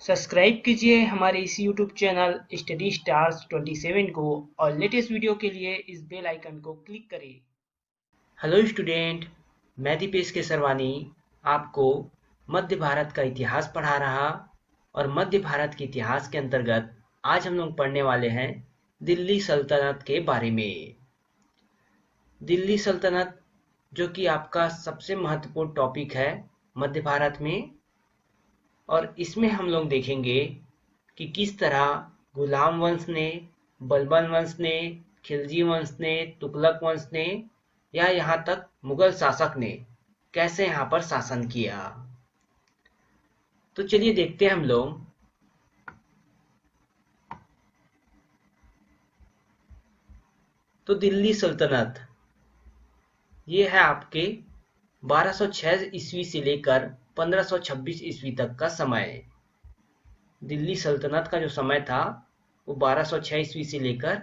Subscribe कीजिए हमारे इस यूट्यूब चैनल स्टडी स्टार्स 27 को और लेटेस्ट वीडियो के लिए इस बेल आइकन को क्लिक करें। हेलो स्टूडेंट, मैं दीपेश केसरवानी आपको मध्य भारत का इतिहास पढ़ा रहा और मध्य भारत के इतिहास के अंतर्गत आज हम लोग पढ़ने वाले हैं दिल्ली सल्तनत के बारे में। दिल्ली सल्तनत जो कि आपका सबसे महत्वपूर्ण टॉपिक है मध्य भारत में, और इसमें हम लोग देखेंगे कि किस तरह गुलाम वंश ने, बलबन वंश ने, खिलजी वंश ने, तुगलक वंश ने या यहाँ तक मुगल शासक ने कैसे यहाँ पर शासन किया। तो चलिए देखते हैं हम लोग। तो दिल्ली सल्तनत ये है आपके 1206 ईस्वी से लेकर 1526 ईस्वी तक का समय। दिल्ली सल्तनत का जो समय था वो 1206 ईस्वी से लेकर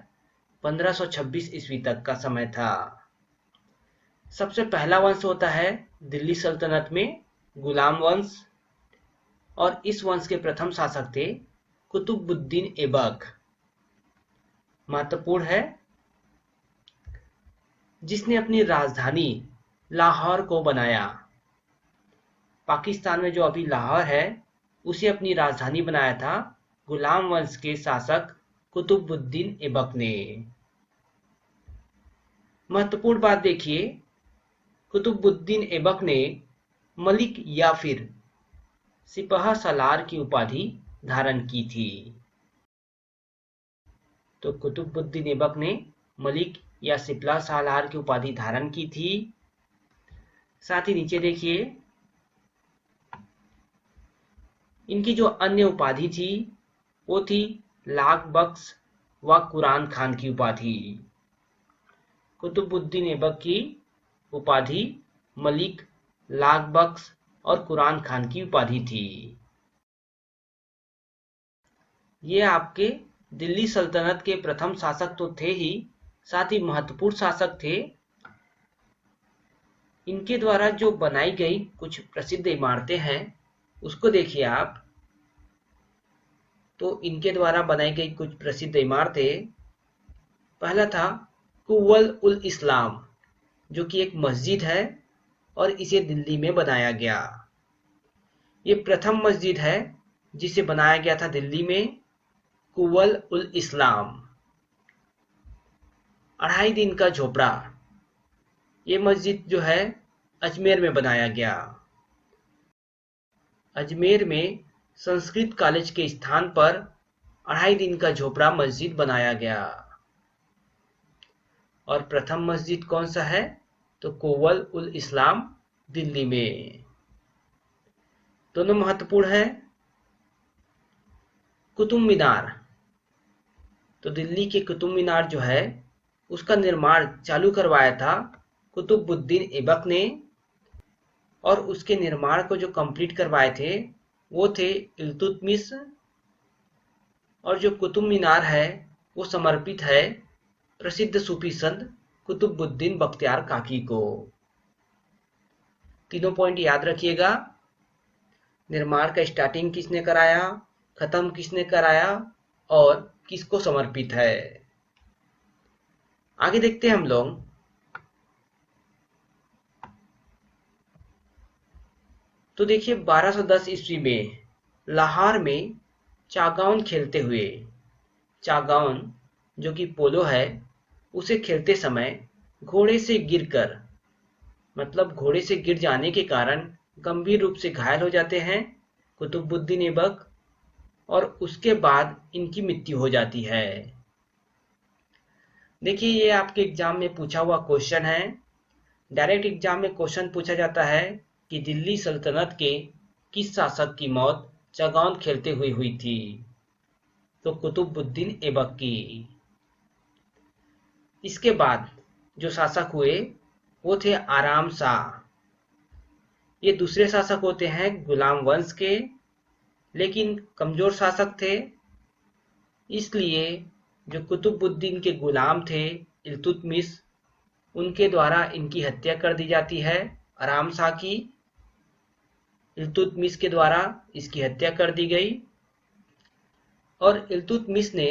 1526 ईस्वी तक का समय था। सबसे पहला वंश होता है दिल्ली सल्तनत में गुलाम वंश, और इस वंश के प्रथम शासक थे कुतुबुद्दीन ऐबक। महत्वपूर्ण है, जिसने अपनी राजधानी लाहौर को बनाया। पाकिस्तान में जो अभी लाहौर है उसे अपनी राजधानी बनाया था गुलाम वंश के शासक कुतुबुद्दीन ऐबक ने। महत्वपूर्ण बात देखिए, कुतुबुद्दीन ऐबक ने मलिक या फिर सिपह सालार की उपाधि धारण की थी। तो कुतुबुद्दीन ऐबक ने मलिक या सिपला सालार की उपाधि धारण की थी। साथ ही नीचे देखिए, इनकी जो अन्य उपाधि थी वो थी लाख बख्श व कुरान खान की उपाधि। कुतुबुद्दीन ऐबक की उपाधि मलिक, लाख बख्श और कुरान खान की उपाधि थी। ये आपके दिल्ली सल्तनत के प्रथम शासक तो थे ही, साथ ही महत्वपूर्ण शासक थे। इनके द्वारा जो बनाई गई कुछ प्रसिद्ध इमारतें हैं उसको देखिए आप। तो इनके द्वारा बनाई गई कुछ प्रसिद्ध इमारतें, पहला था कुव्वल उल इस्लाम, जो कि एक मस्जिद है और इसे दिल्ली में बनाया गया। ये प्रथम मस्जिद है जिसे बनाया गया था दिल्ली में, कुव्वल उल इस्लाम। 2.5 दिन का झोपड़ा, ये मस्जिद जो है अजमेर में बनाया गया। अजमेर में संस्कृत कॉलेज के स्थान पर 2.5 दिन का झोपड़ा मस्जिद बनाया गया। और प्रथम मस्जिद कौन सा है? तो कुव्वल उल इस्लाम, दिल्ली में। दोनों महत्वपूर्ण है। कुतुब मीनार, तो दिल्ली के कुतुब मीनार जो है उसका निर्माण चालू करवाया था कुतुबुद्दीन ऐबक ने, और उसके निर्माण को जो कंप्लीट करवाए थे वो थे इल्तुतमिश। और जो कुतुब मीनार है वो समर्पित है प्रसिद्ध सूफी संत कुतुबुद्दीन बख्तियार काकी को। तीनों पॉइंट याद रखिएगा। निर्माण का स्टार्टिंग किसने कराया, खत्म किसने कराया और किसको समर्पित है। आगे देखते हैं हम लोग। तो देखिए 1210 ईस्वी में लाहौर में चागाउन खेलते हुए, चागाउन जो कि पोलो है, उसे खेलते समय घोड़े से गिरकर, मतलब घोड़े से गिर जाने के कारण गंभीर रूप से घायल हो जाते हैं कुतुबुद्दीन ऐबक, और उसके बाद इनकी मृत्यु हो जाती है। देखिए ये आपके एग्जाम में पूछा हुआ क्वेश्चन है। डायरेक्ट एग्जाम में क्वेश्चन पूछा जाता है कि दिल्ली सल्तनत के किस शासक की मौत चागाउन खेलते हुए हुई थी? तो कुतुबुद्दीन ऐबक की। इसके बाद जो शासक हुए वो थे आराम शाह। ये दूसरे शासक होते हैं गुलाम वंश के, लेकिन कमजोर शासक थे। इसलिए जो कुतुबुद्दीन के गुलाम थे इल्तुतमिश, उनके द्वारा इनकी हत्या कर दी जाती है। आराम शाह की, इल्तुतमिश के द्वारा इसकी हत्या कर दी गई। और इल्तुतमिश ने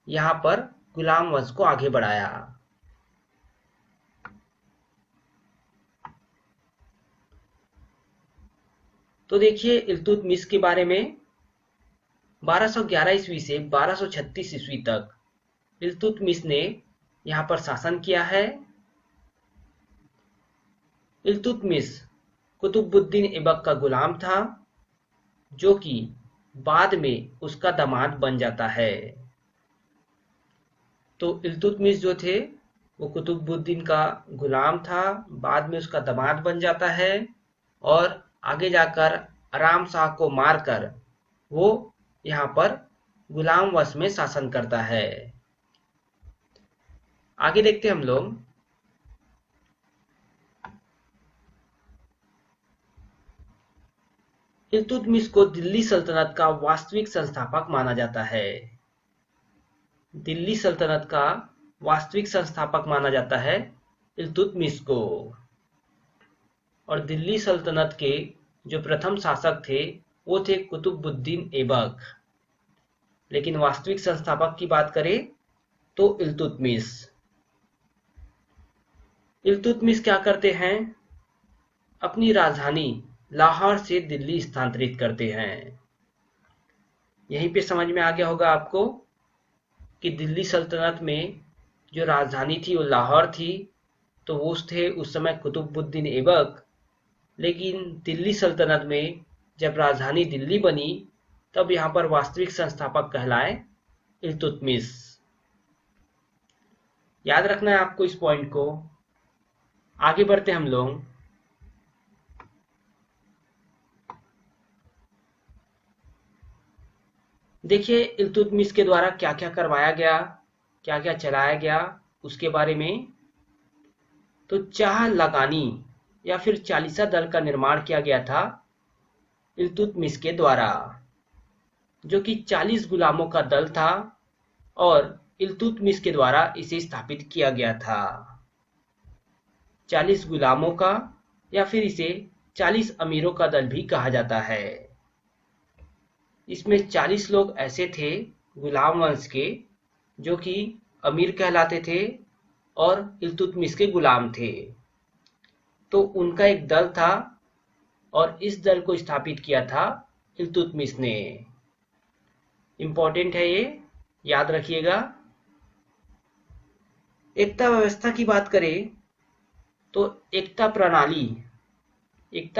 यहाँ पर गुलाम वंश को आगे बढ़ाया। तो देखिए इल्तुतमिश के बारे में 1211 ईस्वी से 1236 ईस्वी तक इल्तुतमिश ने यहाँ पर शासन किया है। इल्तुतमिश कुतुबुद्दीन ऐबक का गुलाम था, जो कि बाद में उसका दामाद बन जाता है। तो इल्तुतमिश जो थे वो कुतुबुद्दीन का गुलाम था, बाद में उसका दामाद बन जाता है और आगे जाकर आराम शाह को मारकर वो यहाँ पर गुलाम वश में शासन करता है। आगे देखते हैं हम लोग। इल्तुतमिश को दिल्ली सल्तनत का वास्तविक संस्थापक माना जाता है। दिल्ली सल्तनत का वास्तविक संस्थापक माना जाता है इल्तुतमिश को। और दिल्ली सल्तनत के जो प्रथम शासक थे वो थे कुतुबुद्दीन ऐबक, लेकिन वास्तविक संस्थापक की बात करें तो इल्तुतमिश। इल्तुतमिश क्या करते हैं, अपनी राजधानी लाहौर से दिल्ली स्थानांतरित करते हैं। यहीं पे समझ में आ गया होगा आपको कि दिल्ली सल्तनत में जो राजधानी थी वो लाहौर थी, तो वो थे उस समय कुतुबुद्दीन ऐबक। लेकिन दिल्ली सल्तनत में जब राजधानी दिल्ली बनी तब यहाँ पर वास्तविक संस्थापक कहलाए इल्तुतमिश। याद रखना है आपको इस पॉइंट को। आगे बढ़ते हम लोग। देखिए इल्तुतमिश के द्वारा क्या क्या करवाया गया, क्या क्या चलाया गया उसके बारे में। तो चाह लगानी या फिर चालीसा दल का निर्माण किया गया था इल्तुतमिश के द्वारा, जो कि 40 गुलामों का दल था और इल्तुतमिश के द्वारा इसे स्थापित किया गया था। 40 गुलामों का या फिर इसे 40 अमीरों का दल भी कहा जाता है। इसमें 40 लोग ऐसे थे गुलाम वंश के जो कि अमीर कहलाते थे और इल्तुतमिश के गुलाम थे। तो उनका एक दल था और इस दल को स्थापित किया था इल्तुतमिश ने। इंपॉर्टेंट है ये, याद रखिएगा। एकता व्यवस्था की बात करें तो एकता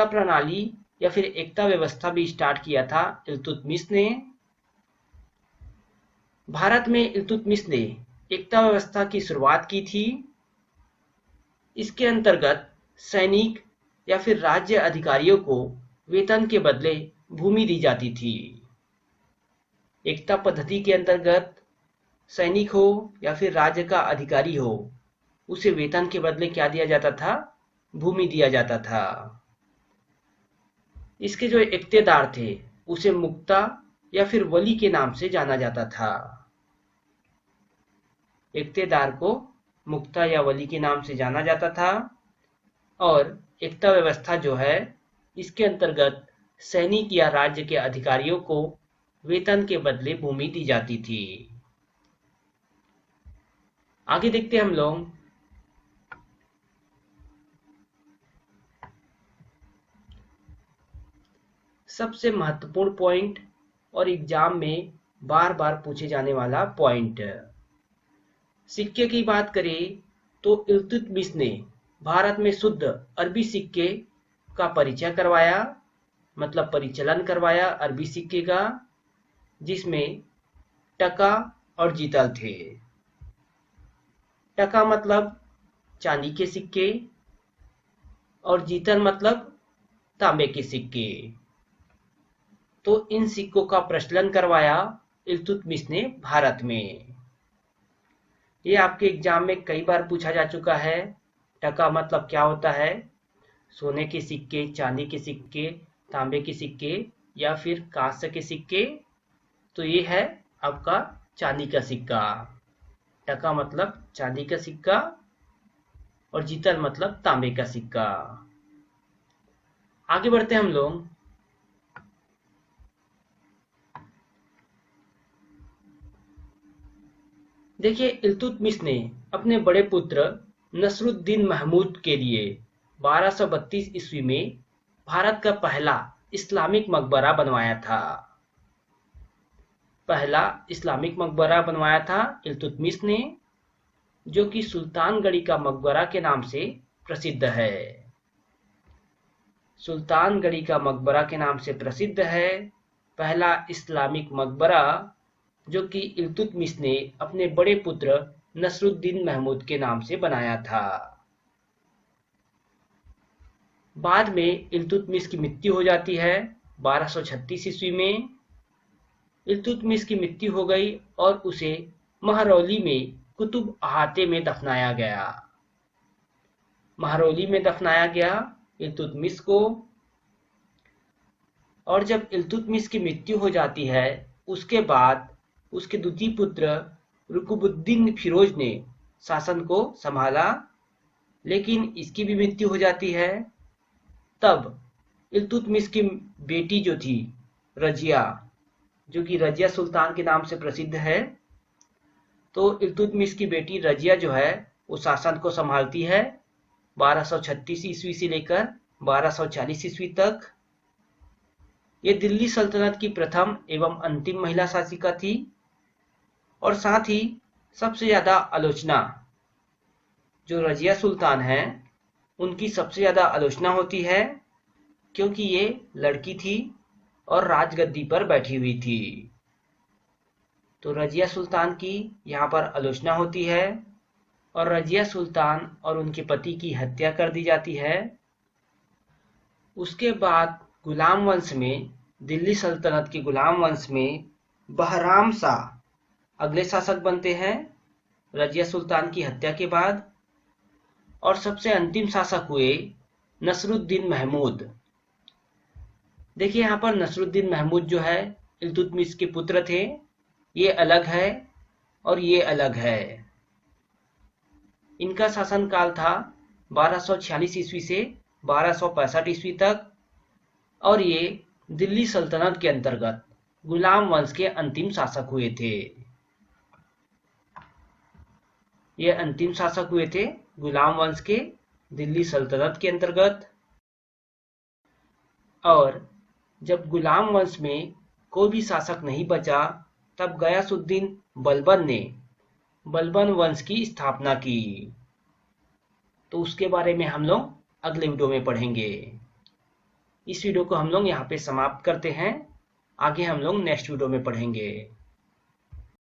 प्रणाली या फिर एकता व्यवस्था भी स्टार्ट किया था इल्तुतमिश ने। भारत में इल्तुतमिश ने एकता व्यवस्था की शुरुआत की थी। इसके अंतर्गत सैनिक या फिर राज्य अधिकारियों को वेतन के बदले भूमि दी जाती थी। एकता पद्धति के अंतर्गत सैनिक हो या फिर राज्य का अधिकारी हो, उसे वेतन के बदले क्या दिया जाता था, भूमि दिया जाता था। इसके जो इख्तियार थे उसे मुक्ता या फिर वली के नाम से जाना जाता था। इख्तियार को मुक्ता या वली के नाम से जाना जाता था। और एकता व्यवस्था जो है इसके अंतर्गत सैनिक या राज्य के अधिकारियों को वेतन के बदले भूमि दी जाती थी। आगे देखते हैं हम लोग। सबसे महत्वपूर्ण पॉइंट और एग्जाम में बार बार पूछे जाने वाला पॉइंट, सिक्के की बात करें तो इल्तुतमिश ने भारत में शुद्ध अरबी सिक्के का परिचय करवाया, मतलब परिचलन करवाया अरबी सिक्के का, जिसमें टका और जीतल थे। टका मतलब चांदी के सिक्के और जीतल मतलब तांबे के सिक्के। तो इन सिक्कों का प्रचलन करवाया इल्तुतमिश ने भारत में। ये आपके एग्जाम में कई बार पूछा जा चुका है। टका मतलब क्या होता है, सोने के सिक्के, चांदी के सिक्के, तांबे के सिक्के या फिर कांस्य के सिक्के। तो ये है आपका चांदी का सिक्का। टका मतलब चांदी का सिक्का और जीतल मतलब तांबे का सिक्का। आगे बढ़ते हैं हम लोग। देखिए, इल्तुतमिश ने अपने बड़े पुत्र नसरुद्दीन महमूद के लिए 1232 ईस्वी में भारत का पहला इस्लामिक मकबरा बनवाया था। पहला इस्लामिक मकबरा बनवाया था इल्तुतमिश ने, जो कि सुल्तानगढ़ी का मकबरा के नाम से प्रसिद्ध है। सुल्तानगढ़ी का मकबरा के नाम से प्रसिद्ध है पहला इस्लामिक मकबरा, जो कि इल्तुतमिश ने अपने बड़े पुत्र नसरुद्दीन महमूद के नाम से बनाया था। बाद में इल्तुतमिश की मृत्यु हो जाती है 1236 ईस्वी में। इल्तुतमिश की मृत्यु हो गई और उसे महरौली में कुतुब अहाते में दफनाया गया। महरौली में दफनाया गया इल्तुतमिश को। और जब इल्तुतमिश की मृत्यु हो जाती है, उसके बाद उसके द्वितीय पुत्र रुकुबुद्दीन फिरोज ने शासन को संभाला, लेकिन इसकी भी मृत्यु हो जाती है। तब इल्तुतमिश की बेटी जो थी रजिया, जो कि रजिया सुल्तान के नाम से प्रसिद्ध है, तो इल्तुतमिश की बेटी रजिया जो है वो शासन को संभालती है 1236 ईस्वी से लेकर 1240 ईस्वी तक। ये दिल्ली सल्तनत की प्रथम एवं अंतिम महिला शासिका थी। और साथ ही सबसे ज्यादा आलोचना जो रजिया सुल्तान है उनकी सबसे ज्यादा आलोचना होती है, क्योंकि ये लड़की थी और राजगद्दी पर बैठी हुई थी। तो रजिया सुल्तान की यहाँ पर आलोचना होती है और रजिया सुल्तान और उनके पति की हत्या कर दी जाती है। उसके बाद गुलाम वंश में, दिल्ली सल्तनत के गुलाम वंश में बहराम शाह अगले शासक बनते हैं रजिया सुल्तान की हत्या के बाद। और सबसे अंतिम शासक हुए नसरुद्दीन महमूद। देखिए, यहाँ पर नसरुद्दीन महमूद जो है इल्तुतमिश के पुत्र थे। ये अलग है और ये अलग है। इनका शासनकाल था 1246 ईस्वी से 1265 ईस्वी तक और ये दिल्ली सल्तनत के अंतर्गत गुलाम वंश के अंतिम शासक हुए थे। ये अंतिम शासक हुए थे गुलाम वंश के दिल्ली सल्तनत के अंतर्गत। और जब गुलाम वंश में कोई भी शासक नहीं बचा, तब गयासुद्दीन बलबन ने बलबन वंश की स्थापना की। तो उसके बारे में हम लोग अगले वीडियो में पढ़ेंगे। इस वीडियो को हम लोग यहाँ पे समाप्त करते हैं। आगे हम लोग नेक्स्ट वीडियो में पढ़ेंगे।